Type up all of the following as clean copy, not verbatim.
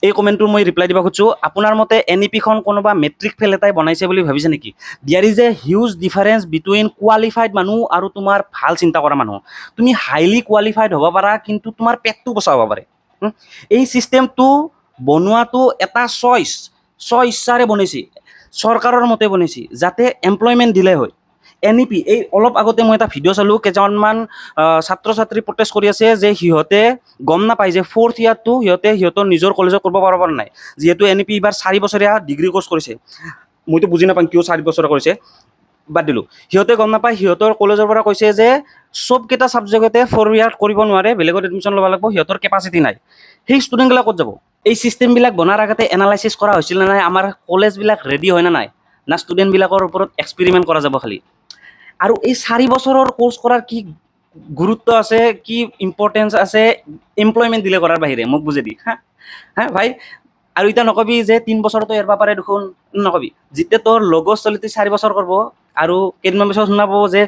এই কমেণ্টটো মই ৰিপ্লাই দিব খুজিছোঁ, আপোনাৰ মতে NEP-খন কোনোবা মেট্ৰিক ফেল এটাই বনাইছে বুলি ভাবিছে নেকি? There is a huge difference between qualified মানুহ আৰু তোমাৰ ভাল চিন্তা কৰা মানুহ। তুমি হাইলি কোৱালিফাইড হ'ব পাৰা, কিন্তু তোমাৰ পেটটো বচাব পাৰে। এই ছিষ্টেমটো বনোৱাটো এটা ইচ্ছাৰে বনাইছে, চৰকাৰৰ মতে বনাইছে, যাতে এমপ্লয়মেণ্ট দিলে হয়। NEP, এই অলপ আগতে মই এটা ভিডিঅ' চালোঁ, কেইজনমান ছাত্ৰ ছাত্ৰী প্ৰটেষ্ট কৰি আছে যে সিহঁতে গম নাপায় যে ফ'ৰ্থ ইয়াৰটো সিহঁতৰ নিজৰ কলেজত কৰিব পাৰিব নাই, যিহেতু NEP এইবাৰ 4 বছৰীয়া ডিগ্ৰী কৰ্চ কৰিছে। মইতো বুজি নাপাওঁ কিয় 4 বছৰ কৰিছে, বাদ দিলোঁ। সিহঁতে গম নাপায়, সিহঁতৰ কলেজৰ পৰা কৈছে যে চবকেইটা ছাবজেক্টতে 4 ইয়াৰ কৰিব নোৱাৰে, বেলেগত এডমিশ্যন ল'ব লাগিব, সিহঁতৰ কেপাচিটি নাই। সেই ষ্টুডেণ্টবিলাক ক'ত যাব? এই ছিষ্টেমবিলাক বনাৰ আগতে এনালাইচিছ কৰা হৈছিল নে নাই? আমাৰ কলেজবিলাক ৰেডি হয় নে নাই? না ষ্টুডেণ্টবিলাকৰ ওপৰত এক্সপেৰিমেণ্ট কৰা যাব খালি? আৰু এই 4 বছৰৰ কোৰ্চ কৰাৰ কি গুৰুত্ব আছে, কি ইম্পৰ্টেঞ্চ আছে এমপ্লয়মেণ্ট দিলে কৰাৰ বাহিৰে? মোক বুজাই দি হা ভাই। আৰু এতিয়া নকবি যে 3 বছৰতো এৰবা পাৰে দেখোন, নকবি। যেতিয়া তোৰ লগৰ ছোৱালীটো 4 বছৰ কৰিব আৰু কেইদিনমান পিছত শুনা পাব যে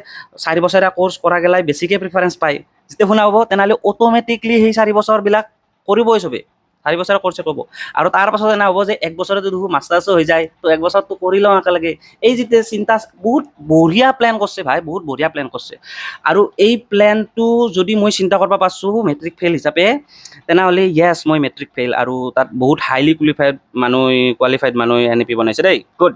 4 বছৰীয়া কোৰ্চ কৰা গেলাই বেছিকৈ প্ৰিফাৰেঞ্চ পায়, যেতিয়া শুনা পাব তেনেহ'লে অট'মেটিকলি সেই 4 বছৰবিলাক কৰিবই চবে, 4 বছৰৰ কোৰ্চে কৰিব। আৰু তাৰ পাছত এনে হ'ব যে 1 বছৰতে দেখোন মাষ্টাৰ্ছো হৈ যায়, তো 1 বছৰটো কৰি লওঁ একেলগে। এই যিটো চিন্তা, বহুত বঢ়িয়া প্লেন কৰিছে ভাই, বহুত বঢ়িয়া প্লেন কৰিছে। আৰু এই প্লেনটো যদি মই চিন্তা কৰিব পাৰছোঁ মেট্ৰিক ফেইল হিচাপে, তেনেহ'লে য়েছ, মই মেট্ৰিক ফেইল। আৰু তাত বহুত হাইলি কোৱালিফাইড মানুহে NEP বনাইছে দেই। গুড।